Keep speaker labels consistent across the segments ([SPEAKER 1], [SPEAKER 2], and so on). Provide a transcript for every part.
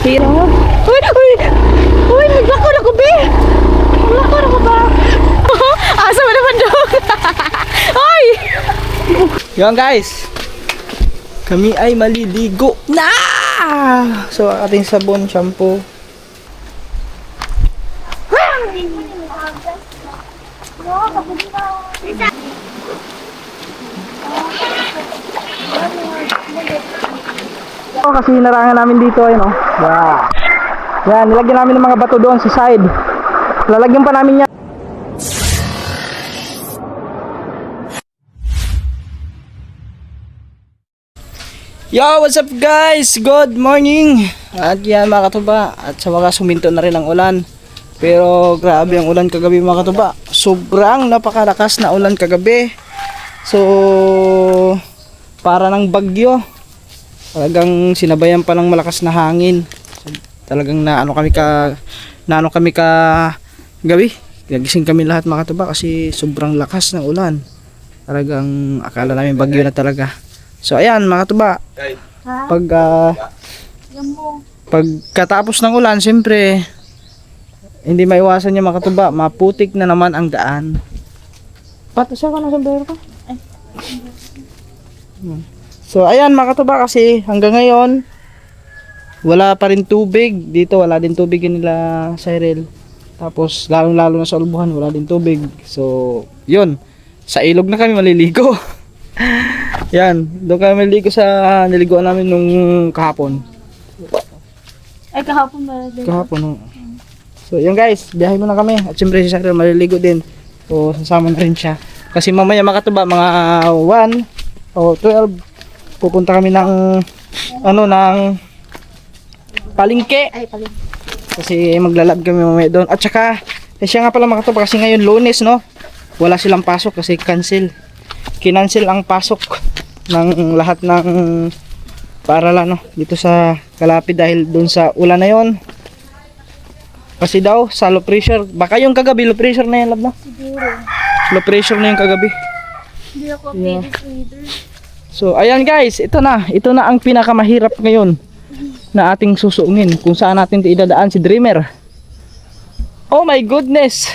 [SPEAKER 1] Hira mo. Uy! Uy! Uy! Naglako na ko, be! Naglako na ko ba? Asa mo naman dog? Uy!
[SPEAKER 2] Yan guys, kami ay maliligo na. So ating sabon, shampoo. Kasi hinarangan namin dito ayun oh. Yeah. Yan, nilagyan namin ng mga bato doon sa side. Lalagyan pa namin yan. Yo, what's up guys? Good morning. At yan mga katuba, at sa wakas huminto na rin ang ulan. Pero grabe ang ulan kagabi mga katuba. Sobrang napakalakas na ulan kagabi. So para ng bagyo. Talagang sinabayan pa ng malakas na hangin. So, talagang naano kami ka gabi. Nagising kami lahat mga katuba kasi sobrang lakas ng ulan. Talagang akala namin bagyo na talaga. So ayan mga katuba. Pagkatapos ng ulan, siyempre hindi maiwasan niya mga katuba, maputik na naman ang daan. Patasya ka na sa bero ka? So ayan mga katuba, kasi hanggang ngayon wala pa rin tubig dito, wala din tubig nila Cyril. Tapos lalo na sa Ulbuhan wala din tubig. So yun, sa ilog na kami maliligo. Yan, doon kami maliligo sa niliguan namin nung kahapon.
[SPEAKER 1] Ay, kahapon ba?
[SPEAKER 2] Kahapon, no. So yun guys, biyahe muna kami. At siyempre si Cyril maliligo din. So sasama na rin siya. Kasi mamaya mga katuba, mga 1 o 12 pupunta kami ng ng palengke.
[SPEAKER 1] Ay, palengke.
[SPEAKER 2] Kasi maglalab kami mamaya doon. At saka, siya nga pala mga katuba, kasi ngayon Lunes, no? Wala silang pasok kasi kinancel ang pasok ng lahat ng paaralan, no? Dito sa Calapit dahil doon sa ulan na yon. Kasi daw sa low pressure, baka yung kagabi low pressure na yan, lab na.
[SPEAKER 1] Siguro.
[SPEAKER 2] Low pressure na yung kagabi.
[SPEAKER 1] Hindi ako
[SPEAKER 2] Yeah.
[SPEAKER 1] reader.
[SPEAKER 2] So ayan guys, ito na ang pinakamahirap ngayon na ating susuungin, kung saan natin idadaan si Dreamer. Oh my goodness.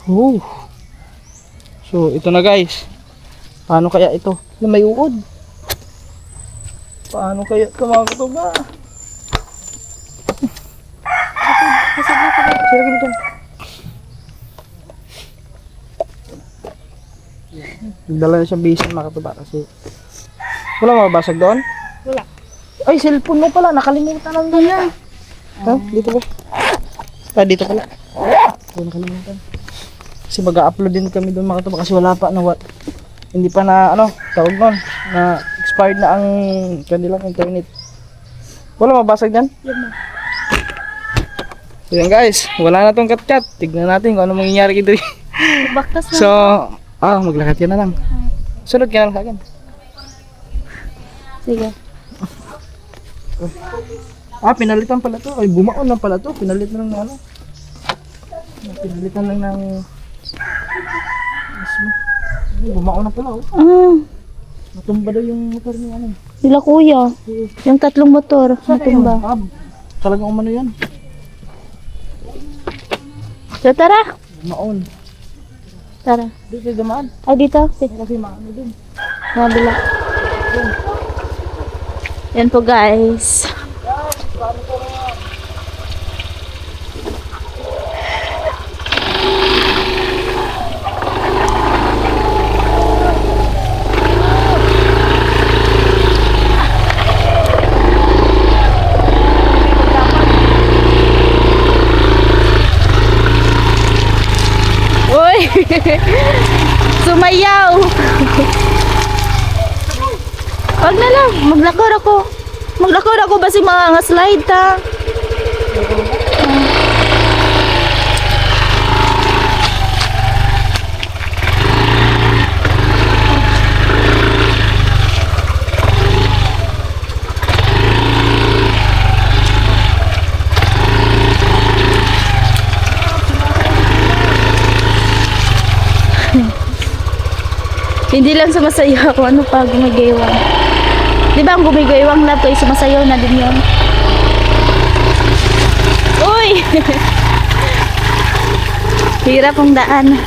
[SPEAKER 2] Oh. So ito na guys. Paano kaya ito? Na may uod. Paano kaya ito mga katuba? Sige dito. Nagdala na siyang basin mga katuba kasi wala mababasag doon?
[SPEAKER 1] Wala.
[SPEAKER 2] Ay, cellphone mo pala, nakalimutan lang doon. Ha? Dito ba? Ah, dito pala. Oh, nakalimutan. Kasi mag-upload din kami doon mga katuba kasi wala pa na hindi pa na tawag nun, na expired na ang kanilang internet. Wala mabasag dyan?
[SPEAKER 1] Yan na.
[SPEAKER 2] So yan guys, wala na tong kat-kat. Tignan natin kung ano mangyayari dito.
[SPEAKER 1] Baktas na.
[SPEAKER 2] So, maglakad ka na lang. Sunod ka na lang kagad.
[SPEAKER 1] Sige.
[SPEAKER 2] Pinalitan pala to. Ay, bumaon lang pala to. Pinalitan lang ng Pinalitan lang ng bumaon na pala. Natumba daw yung motor niya.
[SPEAKER 1] Sila kuya. Yung tatlong motor. Natumba.
[SPEAKER 2] Talagang umano yan.
[SPEAKER 1] So tara.
[SPEAKER 2] Bumaon.
[SPEAKER 1] Tara.
[SPEAKER 2] Dito tayo dumaan.
[SPEAKER 1] Ay dito.
[SPEAKER 2] Kasi maano din.
[SPEAKER 1] Mabila. Yan po guys. Uy! Sumayaw! Wag na lang, maglakor ako. Maglakor ako basi mga slide ta. Hindi lang sumasaya ako, ano pa gumagawa. Di ba ang gumigaywang love kayo sumasayaw na din yun? Uy! Hirap ang daan.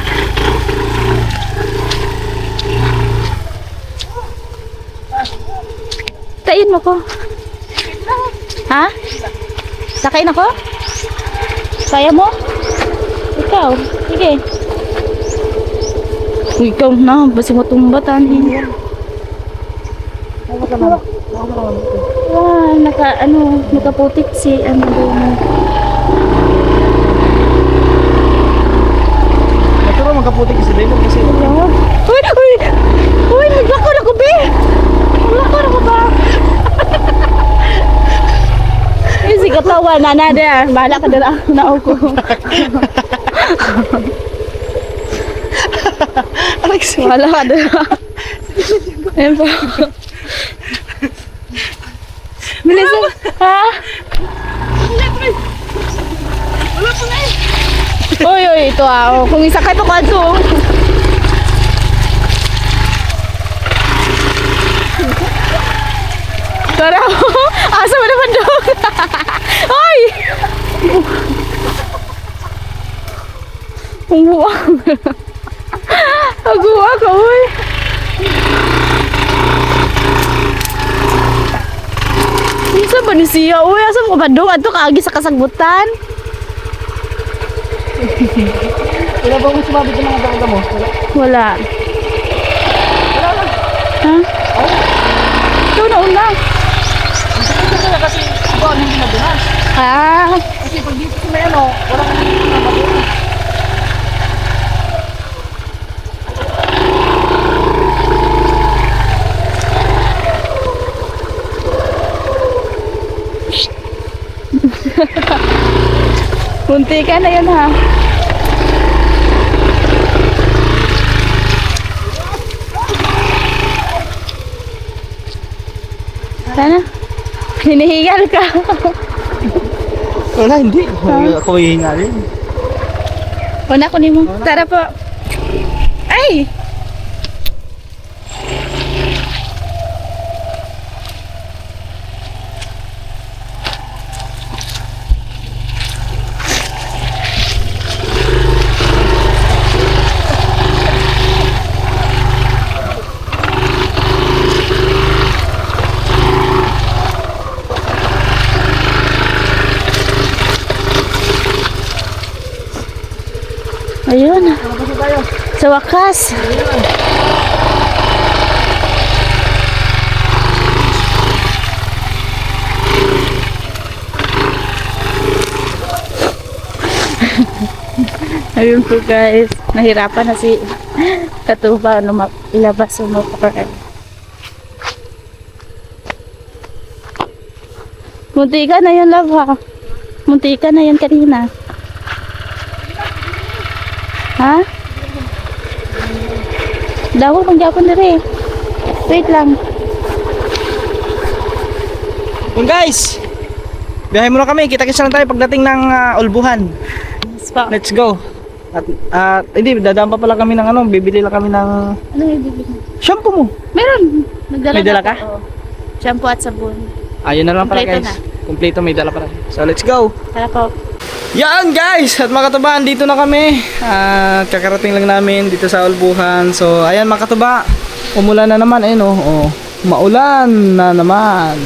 [SPEAKER 1] Tayin mo ko. Ha? Sakayin ako? Kaya mo? Ikaw? Sige. Ikaw na, basi mo tumbatan. Wah, nakaputik si doon.
[SPEAKER 2] Pero magkaputik si Raymond kasi.
[SPEAKER 1] Uy! Uy! Uy! Naglakor ako, be! Naglakor ako ba? Yung si katawa na na there. Bahala ka dala na ako.
[SPEAKER 2] Alex,
[SPEAKER 1] Bahala ka dala. Ayun pa. Bilisan. Ha?
[SPEAKER 2] wala pa na eh.
[SPEAKER 1] Uy, uy, ito ah. Kung isa kayo pa ito. Tara, asa mo naman doon? Ay! Umuwag. Aguwa ka, uy. Isa ba ni siya? Uy, asa mo ba doon? Ato kaagi sa kasagbutan.
[SPEAKER 2] Wala ba mo sumabit ng mga baka mo?
[SPEAKER 1] Wala. Ha? Ikaw na una.
[SPEAKER 2] Kasi iba ang hindi nadunas.
[SPEAKER 1] Ah,
[SPEAKER 2] Kasi pag dito sa may ano, wala kang hindi na madunas.
[SPEAKER 1] munti ka na yun ha. Sana? Hinihingal ka.
[SPEAKER 2] Wala, hindi. Ako hihingalin.
[SPEAKER 1] Una kunin mo. Tara po. Ay! Ayun. Sa wakas. Ayun po guys. Nahirapan na si Katuba ilabas sa motor. Munti ka na yun, love ha. Munti ka na yun kanina. Ha? Dawal pang Japon dire. Wait lang.
[SPEAKER 2] Yun guys, biyahe muna kami. Kita-kits lang tayo pagdating ng Ulbuhan. Let's go. At hindi, dadaan pa pala kami ng ano, bibili lang kami ng
[SPEAKER 1] Ano yung bibili?
[SPEAKER 2] shampoo mo.
[SPEAKER 1] Meron. Nagdala
[SPEAKER 2] May dala
[SPEAKER 1] na
[SPEAKER 2] ka?
[SPEAKER 1] ako. Oo. Shampoo at sabon.
[SPEAKER 2] Ayun na lang pala
[SPEAKER 1] Kompleto
[SPEAKER 2] guys. Kompleto, may dala pala. So let's go.
[SPEAKER 1] Tara po.
[SPEAKER 2] Yan guys, at mga katuba, dito na kami. Kakarating lang namin dito sa Ulbuhan. So ayan mga katuba, umulan na naman. Ayun oh, maulan na naman.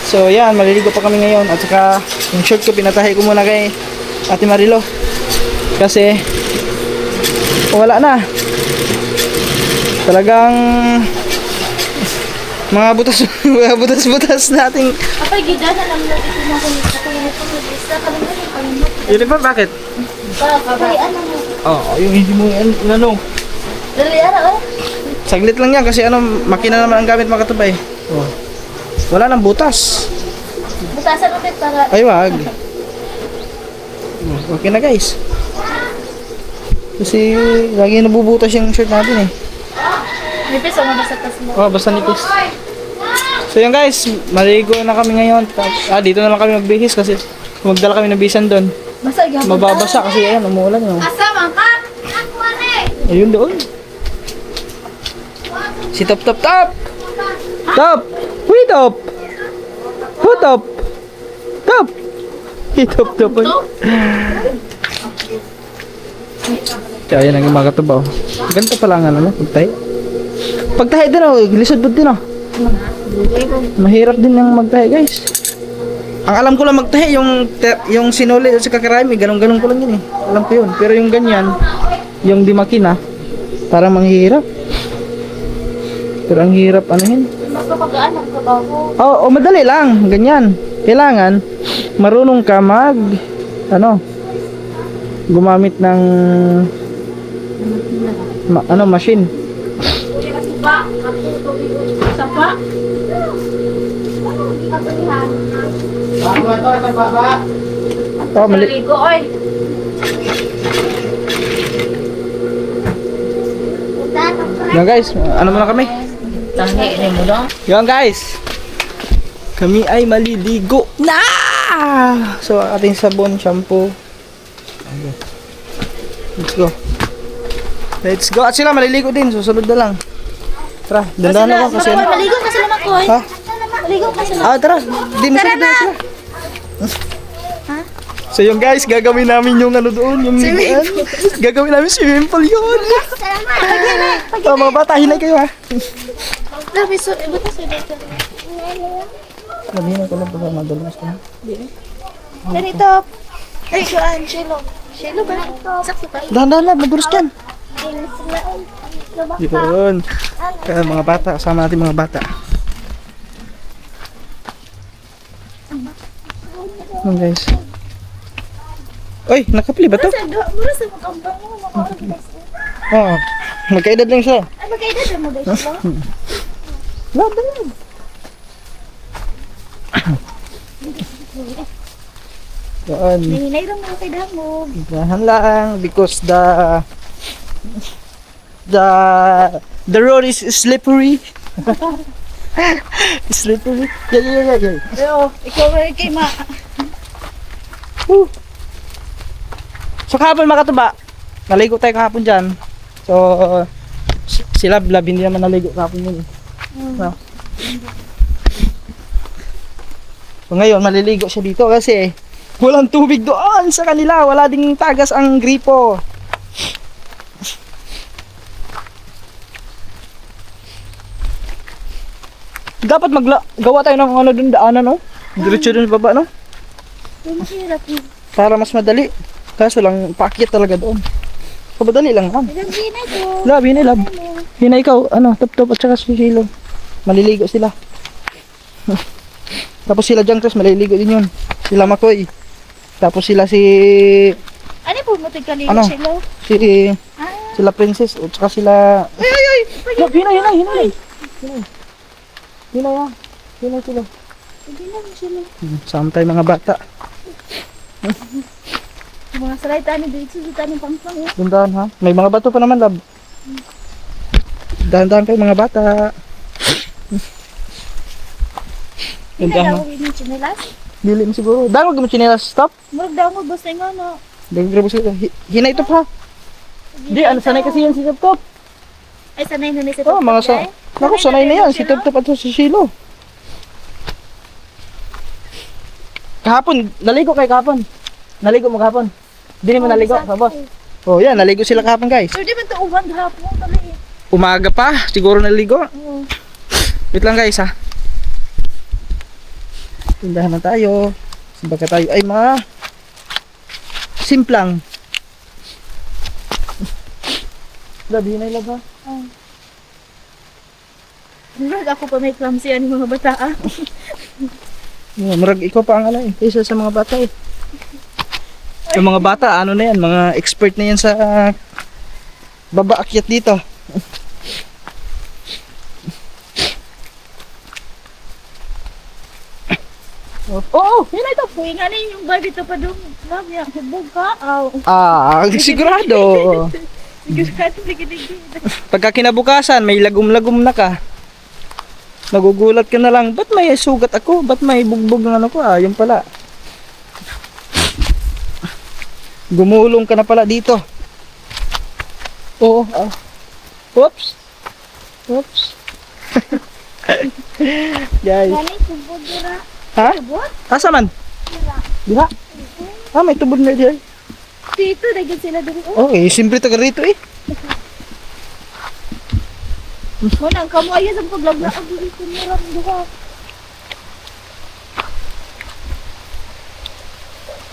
[SPEAKER 2] So yan, maliligo pa kami ngayon. At saka yung shirt ko pinatahi ko muna kay Ate Marilo. Kasi wala na. Talagang mga butas nating
[SPEAKER 1] Apay gida na lang dito na ko sa kuya ko sa lista ka lang yung
[SPEAKER 2] uniform. Bakit?
[SPEAKER 1] Apay ano mo?
[SPEAKER 2] Oh, yung hindi mo ano.
[SPEAKER 1] Dali ara oh.
[SPEAKER 2] Saglit lang yan kasi ano, makina naman ang gamit mga katubay. Oh. Wala nang butas.
[SPEAKER 1] Butasan ulit para
[SPEAKER 2] Ay wag. Okay na guys. Kasi lagi nabubutas yung shirt natin eh.
[SPEAKER 1] may piso mo sa tas mo.
[SPEAKER 2] Oh, basta nipis. So yan guys, maligo na kami ngayon. Dito na lang kami magbihis kasi magdala kami ng bisan doon.
[SPEAKER 1] Basta gyapon.
[SPEAKER 2] Mababasa kasi ayan, umuulan yun.
[SPEAKER 1] Asa man ka? Ako ni.
[SPEAKER 2] Ayun doon. Si Top. Top! Wait up! What up? Top! Hitop top. Kaya yan ang mga katubaw. Ganito pala ang ano, pagtahi. Pagtahi din oh, lisod po din oh. Mahirap din yung magtahi guys. Ang alam ko lang magtahi yung sinuli sa kakarami, ganun-ganun ko lang yun eh. Alam ko yun. Pero yung ganyan, yung di makina, parang manghihirap. Pero ang hirap ano yun.
[SPEAKER 1] Magpapagaan ang trabaho.
[SPEAKER 2] Oh, madali lang, ganyan. Kailangan marunong ka gumamit ng machine.
[SPEAKER 1] Sapa?
[SPEAKER 2] Oh, mali.
[SPEAKER 1] Ligo, oy.
[SPEAKER 2] Yan guys, ano muna kami?
[SPEAKER 1] Tangi, ini mo dong.
[SPEAKER 2] Yan guys. Kami ay maliligo na. So ating sabon, shampoo. Okay. Let's go. Let's go. At sila maliligo din, susunod na lang. Tara, dandahan ako kasi.
[SPEAKER 1] Maligo ka sila makoy.
[SPEAKER 2] Ha?
[SPEAKER 1] Maligo ka sila.
[SPEAKER 2] Tara. Di mo sila sila. So yung guys, gagawin namin yung ano doon, yung gagawin namin swimming pool yun. Mga bata, hinay kayo ha.
[SPEAKER 1] Labi so, ibutas mo dito.
[SPEAKER 2] Sabihin ko lang pag madalas ko.
[SPEAKER 1] Ganito. Ay, kuan, Shelo. Shelo ba? Sakto pa.
[SPEAKER 2] Dahan-dahan lang, maduros dyan. Yun. Kaya mga bata, kasama natin mga bata. Yan guys. Oy, nakapili ba to?
[SPEAKER 1] Mura sa makambang mo, makaurag guys.
[SPEAKER 2] Oo. Magkaedad lang siya.
[SPEAKER 1] Ay, magkaedad mo guys.
[SPEAKER 2] Laban yan. Yan.
[SPEAKER 1] Nahinay lang mga kaidahan mo.
[SPEAKER 2] Dahan lang because the road is slippery. Slippery. Yeah.
[SPEAKER 1] Pero, ikaw kay ma.
[SPEAKER 2] Woo. So kahapon mga katuba, naligo tayo kahapon dyan. So sila blab hindi naman naligo kahapon yun. No? So ngayon maliligo siya dito kasi walang tubig doon sa kanila. Wala ding tagas ang gripo. Dapat gawa tayo ng ano dun daanan no? Diretso dun sa baba no?
[SPEAKER 1] Mahirap yun.
[SPEAKER 2] Para mas madali. Kaso lang paakyat talaga doon. So madali lang naman.
[SPEAKER 1] Ilang hinay ko.
[SPEAKER 2] Lab, hinay lab. Hinay ikaw, top at saka si Shilo. Maliligo sila. Tapos sila Jangtos, maliligo din yun. Sila Makoy. Tapos sila si...
[SPEAKER 1] Ano po mo tigkaligo,
[SPEAKER 2] Ano?
[SPEAKER 1] Shelo?
[SPEAKER 2] Sila Princess at saka sila... Ay! Lab, hinay. Hinay sila.
[SPEAKER 1] Hindi lang, Shelo.
[SPEAKER 2] Sama tayo mga bata.
[SPEAKER 1] Mga salay tani dito sa tani pangpang eh.
[SPEAKER 2] Dandahan ha. May mga bato pa naman lab. Dahan-dahan kayo mga bata.
[SPEAKER 1] Hindi
[SPEAKER 2] Dandahan
[SPEAKER 1] daw
[SPEAKER 2] ha.
[SPEAKER 1] yung chinelas.
[SPEAKER 2] Dili mo siguro. Dahil wag mo chinelas. Stop.
[SPEAKER 1] Murag daw mo basta nga no.
[SPEAKER 2] Dagdag sila. Hinay ito pa. Di, sanay kasi yan si Top.
[SPEAKER 1] Ay sanay na ni sa
[SPEAKER 2] Oh, mga Naku, sanay na yan. Si Top at si Shilo. Kahapon, naligo kayo kahapon. Naligo mo kahapon. Hindi mo naligo, tapos. Oh, yan, naligo sila kahapon, guys.
[SPEAKER 1] So di man to uwan hapon tali.
[SPEAKER 2] Umaga pa, siguro naligo.
[SPEAKER 1] Oo.
[SPEAKER 2] Wait lang, guys, ha. Tindahan na tayo. Baka tayo ay mga simplang. Labi na ilab, ha.
[SPEAKER 1] Murag ako pa may clumsy ani mga bata ah.
[SPEAKER 2] Marag ikaw pa ang alay. Isa sa mga bata eh. Yung mga bata, ano na yan, mga expert na yan sa baba akyat dito. Oh, yun na ito.
[SPEAKER 1] Kuya nga na yung barbie to pa doon. Love ya, hubog ka.
[SPEAKER 2] Sigurado.
[SPEAKER 1] Sigurado digid-digid.
[SPEAKER 2] Pagka kinabukasan, may lagum-lagum na ka. Magugulat ka na lang, ba't may sugat ako? Ba't may bugbog ng ano ko? Yun pala. Gumulong ka na pala dito. Oo. Oops. Guys.
[SPEAKER 3] Gani, tubod dira.
[SPEAKER 2] Ha?
[SPEAKER 3] Tubod?
[SPEAKER 2] Asa man? Diha? Ah, may tubod na diha.
[SPEAKER 3] Dito, dagyan sila diri. Oh,
[SPEAKER 2] Okay, simple taga rito eh.
[SPEAKER 3] muna, ang kamo ayan ang paglagla. Ang dito nila, duha.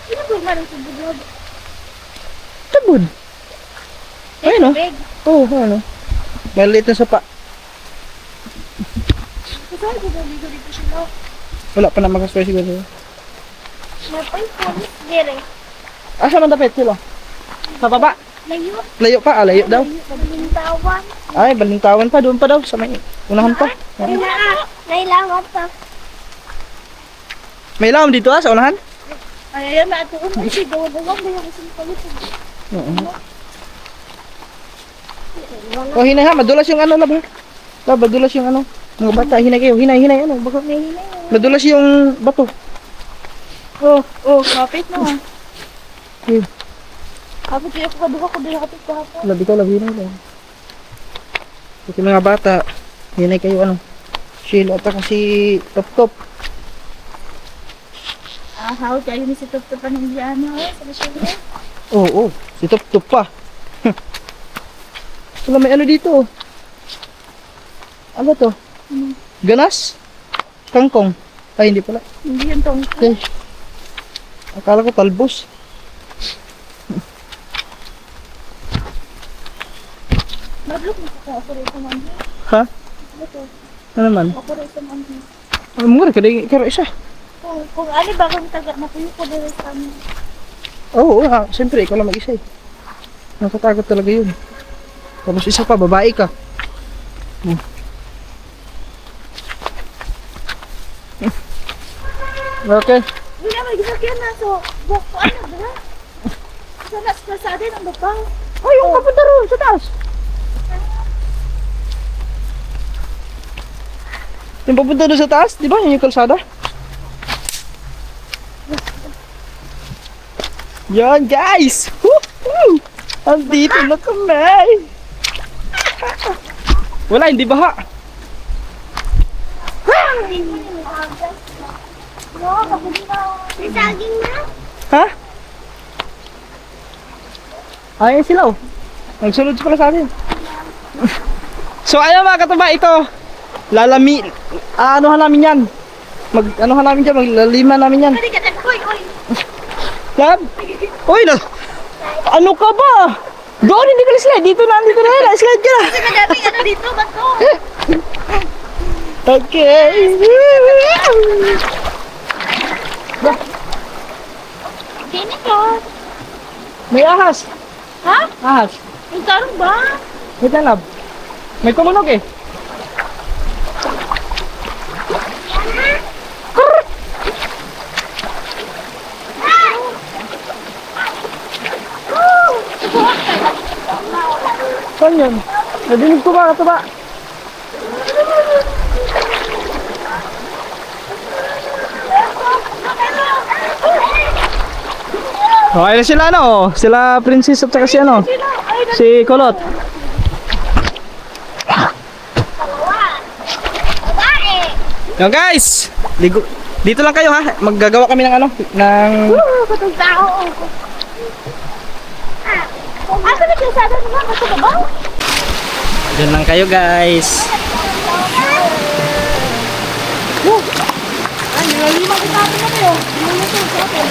[SPEAKER 3] Sino ba nga ng tubod dira?
[SPEAKER 2] Tubod. Ayun oh.
[SPEAKER 3] Big.
[SPEAKER 2] Oh, ano? Maliit na sapa.
[SPEAKER 3] Kasama ko ba dito sila?
[SPEAKER 2] Wala pa na makasway siguro.
[SPEAKER 3] Napay polis dire.
[SPEAKER 2] Asa man dapat sila? Sa baba.
[SPEAKER 3] Layo.
[SPEAKER 2] Layo pa, layo daw.
[SPEAKER 3] Palintawan.
[SPEAKER 2] Ay, balintawan pa, doon pa daw, sa may unahan pa.
[SPEAKER 3] Nailawat pa.
[SPEAKER 2] May ilawom dito sa unahan?
[SPEAKER 3] Ay, ayan na ito. Ano si gawa-gawa ba yung isang palit?
[SPEAKER 2] Oo. Oh, hinay ha, madulas yung ano, lab ha. Lab, madulas yung ano. Mga bata, hinay kayo, hinay, ano. Baka, madulas yung bato.
[SPEAKER 3] Kapit na.
[SPEAKER 2] Hmm.
[SPEAKER 3] Kapit kayo ako kaduha ko din kapit kahapon.
[SPEAKER 2] Labi ka, labi na lang. Kasi mga bata, hinay kayo, ano. Sheila, at si Top Top.
[SPEAKER 3] How kayo ni si Top-Top pa ng Diana sa Masyadra?
[SPEAKER 2] Oo, si Top Top pa. Wala, may ano dito. Ano to? Ganas? Kangkong? Ay, hindi pala.
[SPEAKER 3] Hindi yan tong.
[SPEAKER 2] Okay. Akala ko talbos.
[SPEAKER 3] Madlok mo sa operate man.
[SPEAKER 2] Ha? Ano naman?
[SPEAKER 3] Operate man.
[SPEAKER 2] Ang mura ka dahil karo isa.
[SPEAKER 3] Kung ano ba kung taga na puyo ko dito sa amin.
[SPEAKER 2] Oo, siyempre, ikaw lang mag-isa eh. Nakatakot talaga yun. Tapos isa pa, babae ka. Okay.
[SPEAKER 3] Wala may gisakyan na so. Buk ano ba? Sa nas pasada ng babaw.
[SPEAKER 2] Ay, yung papunta ron sa taas. Yung papunta doon sa taas, di ba? Yung kalsada. Yan guys! Woohoo! Andito na kami! Wala, hindi baha.
[SPEAKER 3] No, kapag na. May saging na.
[SPEAKER 2] Ha? Ayun sila oh. Nagsunod pala sa atin. So ayun mga katuba, ito. Anuhan namin yan. Anuhan namin dyan, maglalima namin yan.
[SPEAKER 3] Pwede ka na. Oy.
[SPEAKER 2] Lab? Uy na! Ano ka ba? Doon, hindi ka na-slide. Dito na, slide ka na.
[SPEAKER 3] Kasi madami ano dito, bato.
[SPEAKER 2] Okay.
[SPEAKER 3] Kini ko.
[SPEAKER 2] May ahas.
[SPEAKER 3] Ha?
[SPEAKER 2] Ahas.
[SPEAKER 3] May tarong ba?
[SPEAKER 2] Wait lang, lab. May tumunog eh. Saan yun? Nadinig ko ba, katuba? Okay na sila ano, sila Princess at saka si ano, si Kulot. Yo guys, dito lang kayo ha, maggagawa kami ng ano, ng...
[SPEAKER 3] Katong tao. Asa na kalsada naman? Asa ba ba?
[SPEAKER 2] Diyan lang kayo guys.
[SPEAKER 3] Ay, nilalima ko natin na kayo. Nilalima ko natin.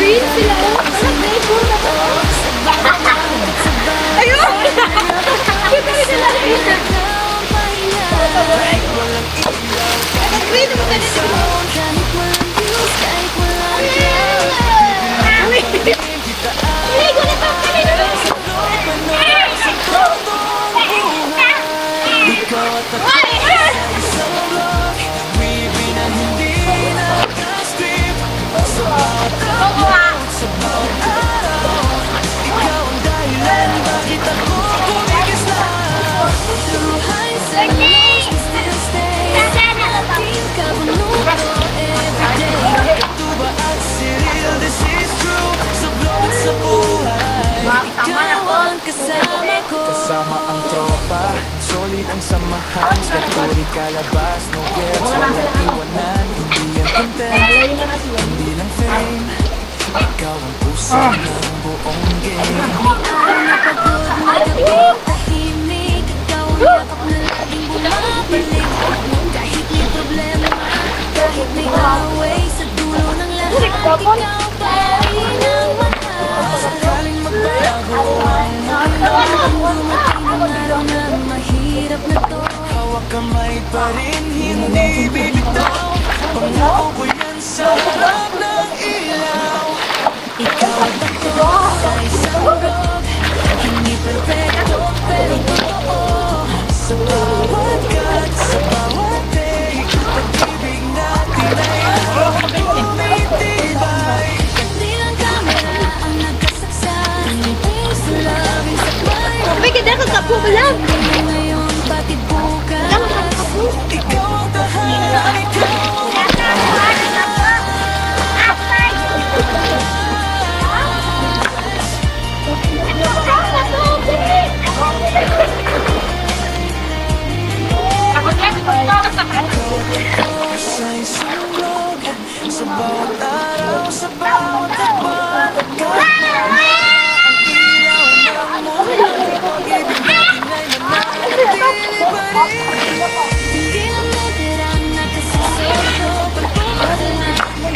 [SPEAKER 3] Green sila. Parang grateful na to. Ayun! Kita rin nila rin. Green mo ka nito.
[SPEAKER 4] Kasama ang tropa, solid ang samahan. Katuri kalabas, no gets, walang iwanan. Hindi yan content, hindi lang fame. Ikaw ang puso ng buong game.
[SPEAKER 5] Araw na pagod na gabi, tahimik. Ikaw ang yakap na laging bumabalik. Kahit may problema, kahit may away, sa dulo ng lahat, ikaw pa rin ang mahal.
[SPEAKER 4] Sakaling magbago ang mundo,
[SPEAKER 5] Dumating ang araw na mahirap na to.
[SPEAKER 4] hawak kamay pa rin, hindi bibitaw. Pangako ko yan sa harap ng ilaw.
[SPEAKER 5] Ikaw at ako sa isang rog. Hindi perfecto pero totoo.
[SPEAKER 4] Sa bawat cut, sa bawat take, pag-ibig natin ay harap tumitibay.
[SPEAKER 5] Di lang kamera ang nagkasaksak. Puso labing sakbay.
[SPEAKER 3] Pwede ka kapo mo lang.
[SPEAKER 5] Ngayon pati bukas.
[SPEAKER 4] Ikaw ang tahanan, ikaw ang sa isang log. Sa bawat araw, sa bawat takbat. Ang ilaw ng mundo, pag-ibig natin ay mananatili pa rin.
[SPEAKER 5] Hindi lang natirang nakasasolo. Pagpupunta na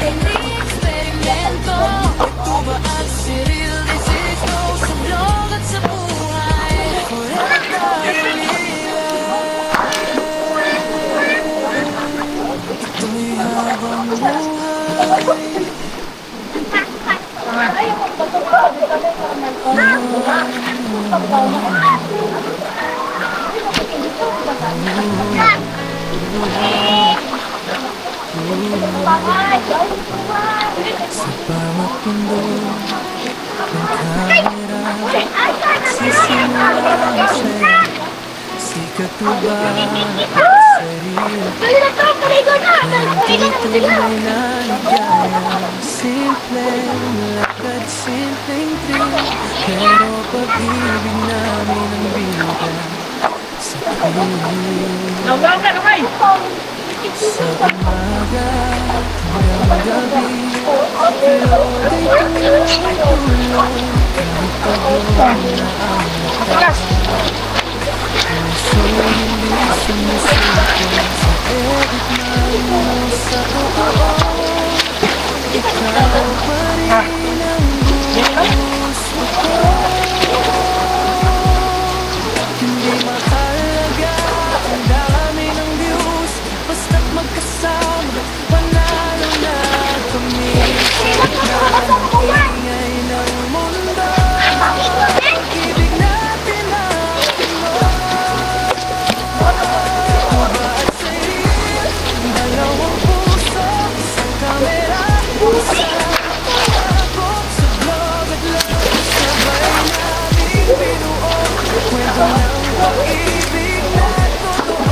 [SPEAKER 5] hindi eksperimento.
[SPEAKER 4] Ito ba ang Cyril Isito?
[SPEAKER 5] Sa blog at sa buhay.
[SPEAKER 4] Forever tayo ito'y habang buhay. Sa bawat mundo ng kamera, sisimula ang sa'yo. Sikat mo ba sarili? Dito may naligaya. Simple lakad, simpleng thrill. Pero pag-ibig namin ang bida sa piling. Sa umaga hanggang gabi, pero dito'y tulong. Kahit pagod na ang lakas, puso hindi sumusuko. Sa edit mo sa totoo, ikaw pa rin ang gusto ko. Hindi mahalaga ang dami ng views, basta't magkasama, panalo na kami. Sa gitna ng ingay ng mundo, pag-ibig natin ang Pinoy. Ito ba at sa'yo, dalawang puso, isang kamera, isang pangakot sa vlog at love. Sabay namin binuo kwento ng pag-ibig na totoo.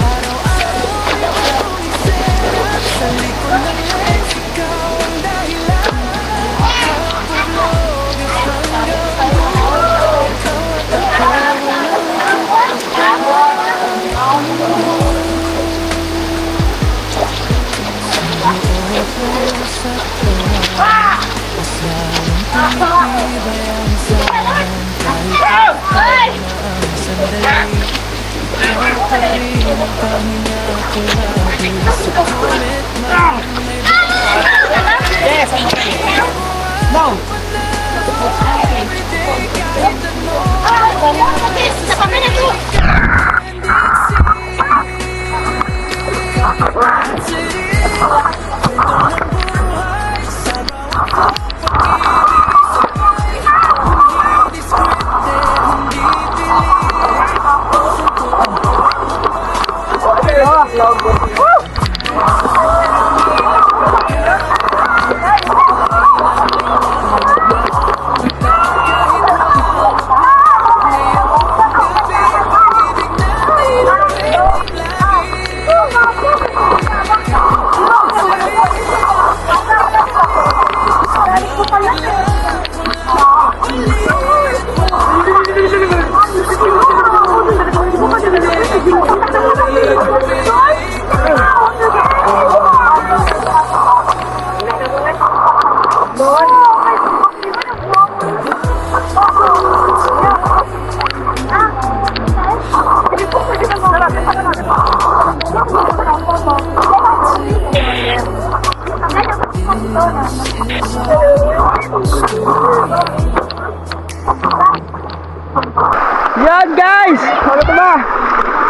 [SPEAKER 4] Araw-araw ikaw ang isera, sa likod ng lens ikaw ang dahilan. Kapag-vlog at hanggang dulo, ikaw at ako sa tuwa. Mas lalong tumitibay ang samahan. Kahit ang sandali, ikaw pa rin ang pahinga ko lagi. Sukulit man may
[SPEAKER 2] Yes! No!
[SPEAKER 4] everyday kahit ano.
[SPEAKER 3] Sa kami na to.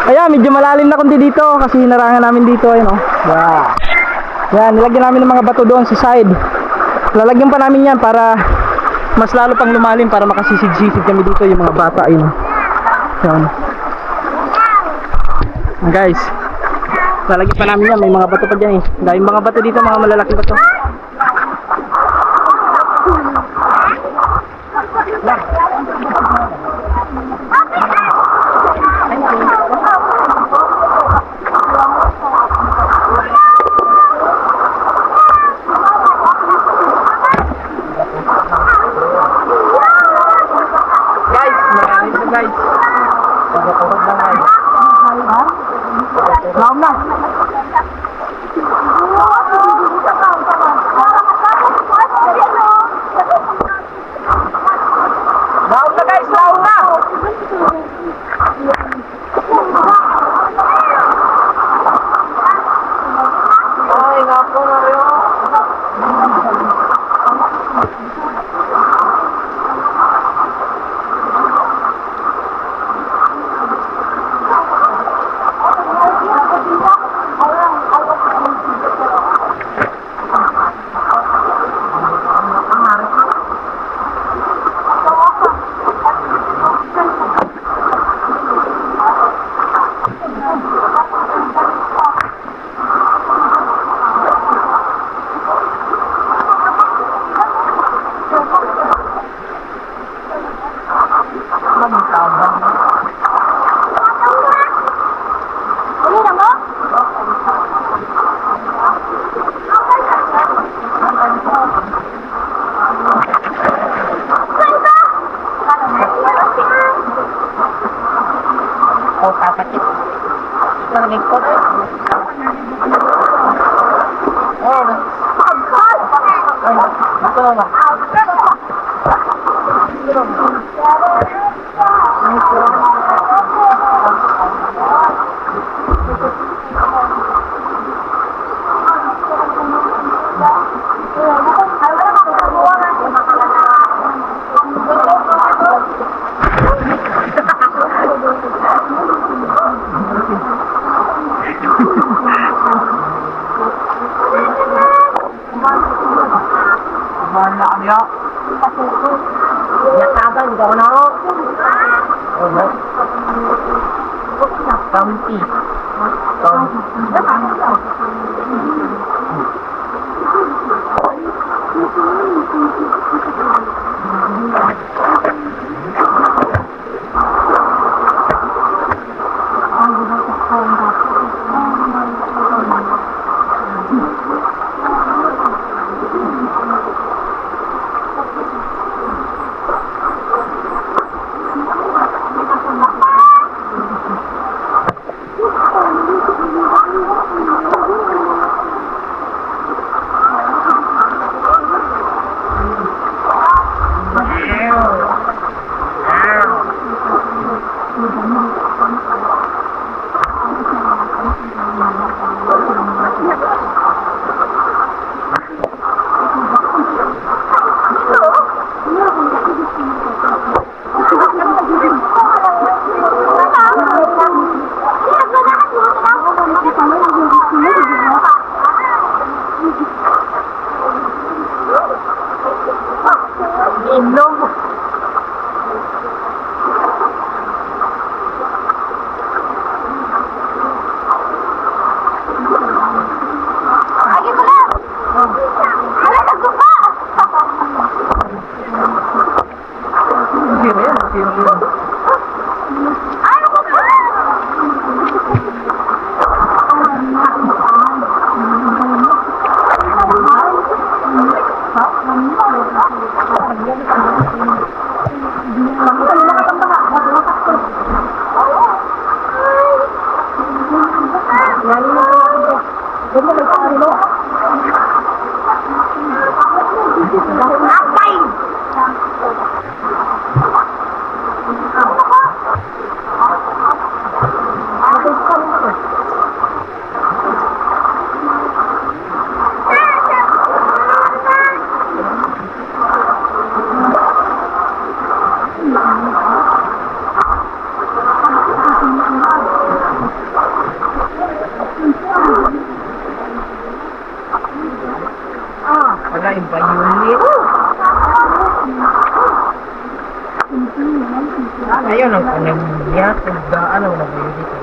[SPEAKER 2] Ayan, medyo malalim na kundi dito kasi hinarangan namin dito, ayun oh. Yeah. Yan, nilagyan namin ng mga bato doon sa side. Lalagyan pa namin yan para mas lalo pang lumalim para makasisid-sisid kami dito yung mga bata, ayun oh. Yan. Guys, lalagyan pa namin yan, may mga bato pa dyan eh. Dahil mga bato dito, mga malalaking bato. Guys, maraming ito guys. Pagkakurog lang guys. Laom na. Laom na guys, laom na. Ay, nga po Mario. Ayun ang kaniyat. Ano na ba yun dito?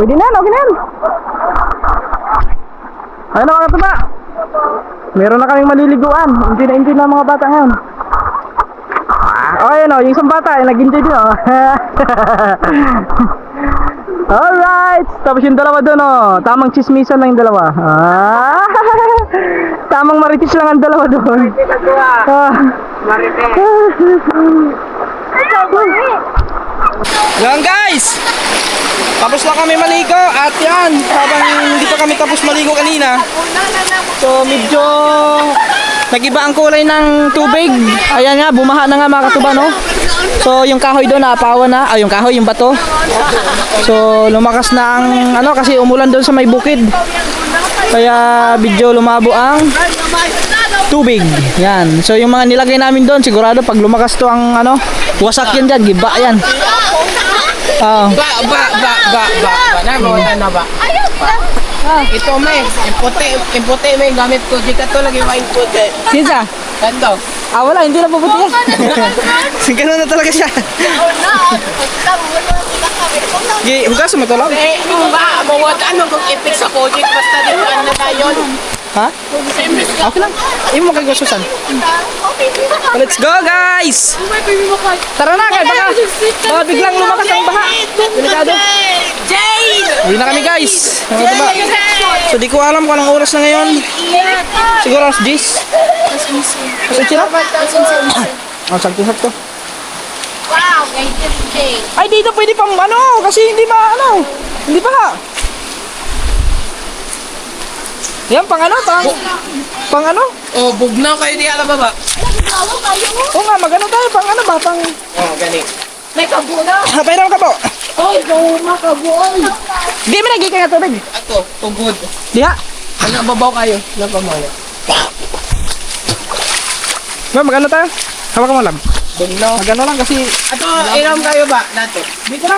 [SPEAKER 2] Pwede na, okay na yan. Ayun na mga katuba. Meron na kaming maliliguan. Enjoy na mga bata ngayon. Ayun o, yung isang bata, nag-enjoy din o. Alright, tapos yung dalawa doon o. Tamang chismisan lang yung dalawa. Tamang maritis lang ang dalawa doon. Yan guys, tapos na kami maligo. At yan, habang hindi pa kami tapos maligo kanina, so medyo nag-iba ang kulay ng tubig. Ayan nga, bumaha na nga mga katuba, no? So yung kahoy doon napawa na, yung kahoy, yung bato. So lumakas na ang ano, kasi umulan doon sa may bukid. Kaya medyo lumabo ang tubig. Yan. So yung mga nilagay namin doon, sigurado pag lumakas to ang ano, wasak yan dyan, giba yan.
[SPEAKER 6] Ba na ba? Ito may, imputi may gamit ko. Di ka to lagi yung imputi.
[SPEAKER 2] Sinsa?
[SPEAKER 6] Kanto.
[SPEAKER 2] Wala, hindi na pabuti yan. Ganun na talaga siya. Hugas mo to lang.
[SPEAKER 6] Mawag ano kung ipik sa project basta di ba na tayo.
[SPEAKER 2] Ha? Okay lang. Imo kay Susan. Let's go guys! Tara na kay baka biglang lumakas ang baha. Delikado. Uwi na kami guys. Diba? So di ko alam kung anong oras na ngayon. Siguro alas 10. Kasi sila? Sakto-sakto.
[SPEAKER 3] Wow, ganyan.
[SPEAKER 2] Ay dito pwede pang ano kasi hindi ba ano. Hindi pa. Yan pang ano, pang ano?
[SPEAKER 6] Oh, bugnaw kayo di alam ba?
[SPEAKER 2] Oo nga, magano tayo pang ano ba, pang...
[SPEAKER 6] Oh, gani.
[SPEAKER 3] May kabuna.
[SPEAKER 2] Pairam ka po.
[SPEAKER 3] Oy, gawin makabuoy.
[SPEAKER 2] Di mo nagiging ka tubig.
[SPEAKER 6] Ato, tugod.
[SPEAKER 2] Diha.
[SPEAKER 6] Ano babaw kayo? Napamaya.
[SPEAKER 2] Magano tayo? Hawak mo lang.
[SPEAKER 6] Bugnaw.
[SPEAKER 2] Magano lang kasi...
[SPEAKER 6] Ato, iram kayo ba? Nato.
[SPEAKER 2] Dito na.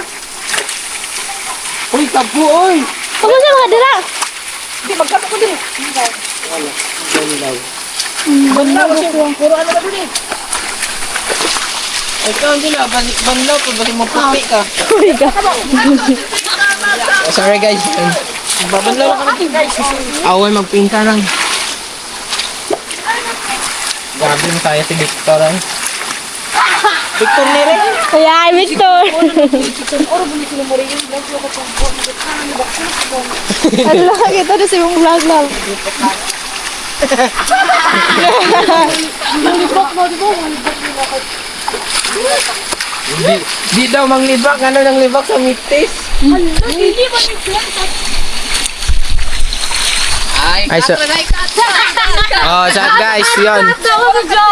[SPEAKER 6] Uy, tabu, oy.
[SPEAKER 3] Ako sa mga dala.
[SPEAKER 2] Hindi, magkapo ko din.
[SPEAKER 6] Banlaw kasi puro ano ka dun eh. Ikaw sila, banlaw pag balik mo puti ka.
[SPEAKER 2] Uy ka.
[SPEAKER 6] Sorry guys. Babanlaw lang kami guys. Away magpinta lang. Grabe mo tayo si Victor ay.
[SPEAKER 2] Victor Nere.
[SPEAKER 1] Kaya ay Victor. Ano lang kita na si mong vlog lang.
[SPEAKER 6] Di daw manglibak, ano nang libak sa mitis? Ay, so, oh, so guys, yun.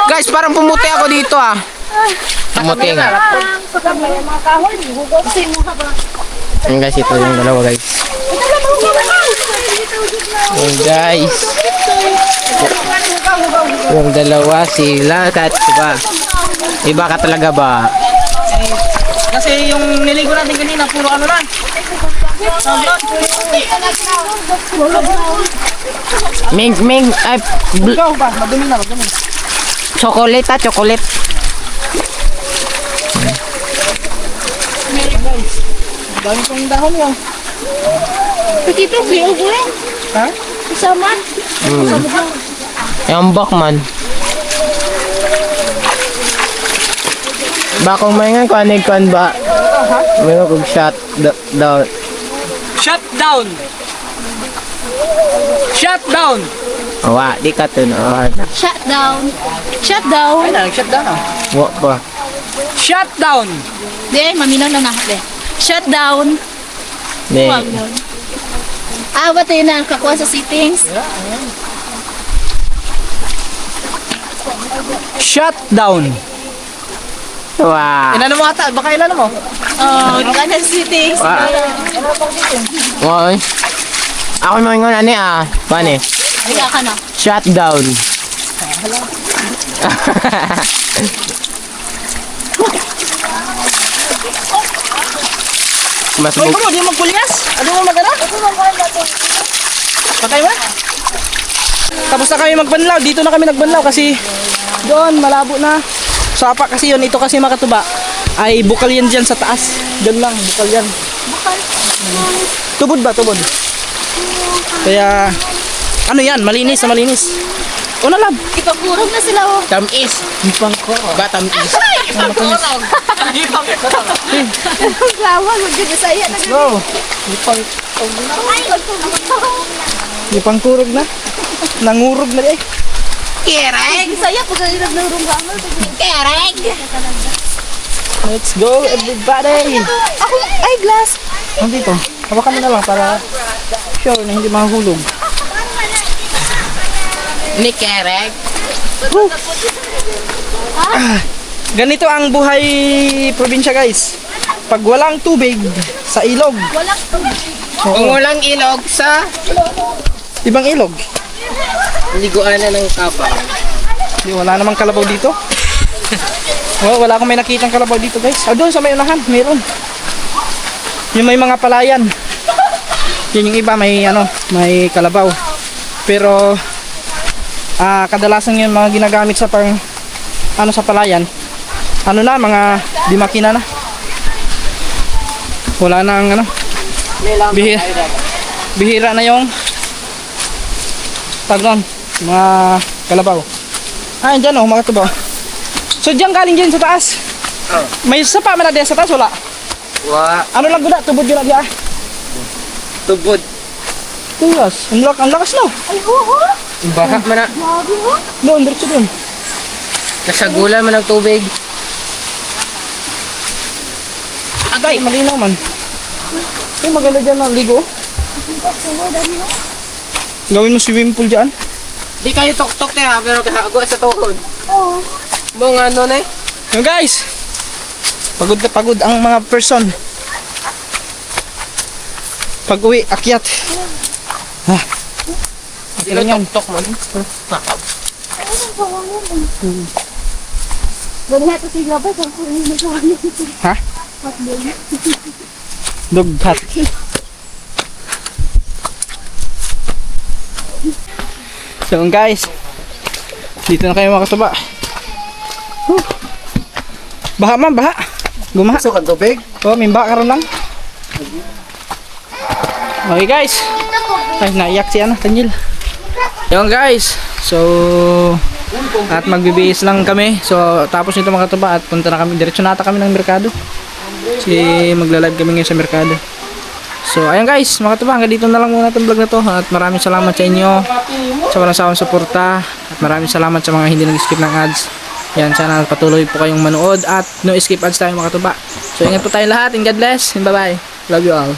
[SPEAKER 6] Guys, parang pumuti ako dito ah. Pumuti nga. Yan guys, ito yung dalawa guys. Yan guys. Yung dalawa sila, tat ba? Iba ka talaga ba?
[SPEAKER 2] Kasi yung niligo natin kanina, puro ano lang.
[SPEAKER 6] Ming, ay,
[SPEAKER 2] Ikaw ba? Madumi na, madumi.
[SPEAKER 6] chocolate ah, chocolate.
[SPEAKER 2] Dami pang dahon yan.
[SPEAKER 3] Petito, biyo ko eh.
[SPEAKER 2] Ha?
[SPEAKER 3] Isama.
[SPEAKER 6] Yung bakman. Bakong may nga kuan ba? May nga kong shot down.
[SPEAKER 2] Shut down! Shut down!
[SPEAKER 6] Wa, di ka to no.
[SPEAKER 3] Shut down. Shut down.
[SPEAKER 2] Ay na, shut down ah.
[SPEAKER 6] Wa pa.
[SPEAKER 2] Shut down!
[SPEAKER 3] Di, maminaw na nakate. Shut down.
[SPEAKER 6] Ne.
[SPEAKER 3] Huwag yun. Ba't yun na kakuha sa settings?
[SPEAKER 2] Shut down!
[SPEAKER 6] Wa.
[SPEAKER 2] Inano mo ata? Baka inano mo?
[SPEAKER 3] Oh, kakuha sa settings.
[SPEAKER 6] Wa. Wa. Ako mo ngon ani ah. Paano?
[SPEAKER 3] Higa ka na.
[SPEAKER 6] Shut down. Mas
[SPEAKER 2] Uy, bro, di mo magpulias? Ano mo magana? Patay mo? Tapos na kami magbanlaw. Dito na kami nagbanlaw kasi doon malabo na. Sapa kasi yun. Ito kasi makatuba ay bukal yan dyan sa taas. Doon lang, bukal yan.
[SPEAKER 3] Bukal.
[SPEAKER 2] Tubod ba? Tubod. Kaya, ano yan? Malinis na malinis. Una lab.
[SPEAKER 3] Ipapurog na sila oh.
[SPEAKER 6] Tamis. Ba, tamis.
[SPEAKER 3] Ang gawa, magdadasaya na.
[SPEAKER 2] Go. Di pangkurog na. Nangurog na eh.
[SPEAKER 6] Kereng!
[SPEAKER 3] Saya pag ilag ng rumbangal.
[SPEAKER 6] Kereng!
[SPEAKER 2] Let's go everybody.
[SPEAKER 3] Ako, ay glass.
[SPEAKER 2] Nandito. Hawakan mo na lang para sure na hindi mahulog.
[SPEAKER 6] Ni Kereng.
[SPEAKER 2] Ganito ang buhay probinsya guys. Pag walang tubig sa ilog,
[SPEAKER 3] Walang tubig.
[SPEAKER 6] Kung walang ilog sa
[SPEAKER 2] ibang ilog.
[SPEAKER 6] liguan na ng kapal.
[SPEAKER 2] Di, wala namang kalabaw dito. Oh, wala akong may nakitang kalabaw dito guys. Doon sa may unahan, meron. Yung may mga palayan. Yun yung iba may may kalabaw. Pero kadalasan yun mga ginagamit sa pang sa palayan. Mga dimakina na. Wala na ang bihira na yung tagnon, mga kalabaw. Andyan mga tubo. So diyan galing dyan sa taas. May sapa man na diyan sa taas, wala?
[SPEAKER 6] Wa,
[SPEAKER 2] Ano lang guna, tubod yun na diyan.
[SPEAKER 6] tubod.
[SPEAKER 2] Tuyas, ang lakas no.
[SPEAKER 3] Ay, oo.
[SPEAKER 6] Baha man na.
[SPEAKER 3] Grabe oh.
[SPEAKER 2] Doon, diretso doon.
[SPEAKER 6] Nasagulan man ng tubig.
[SPEAKER 2] Agay, malinaw man. Ay, maganda dyan ang ligo. Gawin mo swimming pool dyan.
[SPEAKER 6] Di kayo tok-tok na pero kahago sa tuhod.
[SPEAKER 3] Oo.
[SPEAKER 6] Mong ano na eh.
[SPEAKER 2] Yo guys, pagod na pagod ang mga person. Pag uwi, akyat.
[SPEAKER 6] Di lang yan. Tok man.
[SPEAKER 3] Ganyan ito sila ba? Saan po yung nagawin?
[SPEAKER 2] Ha? Dog hat. So guys, dito na kayo mga katuba. Baha man, baha. Gumaha.
[SPEAKER 6] Pasok ang tubig.
[SPEAKER 2] Oh, may baha karon lang. Okay guys. Ay, naiyak si Tanyil. Yun guys. So, at magbibihis lang kami. So, tapos nito mga katuba at punta na kami. Diretso nata kami ng merkado. Kasi magla-live kami ngayon sa merkado. So, ayun guys, mga katuba, hanggang dito na lang muna itong vlog na to. At maraming salamat sa inyo sa walang sawang suporta. At maraming salamat sa mga hindi nag-skip ng ads. Yan, sana patuloy po kayong manood at no skip ads tayo mga katuba. So, ingat po tayong lahat and God bless and bye-bye. Love you all.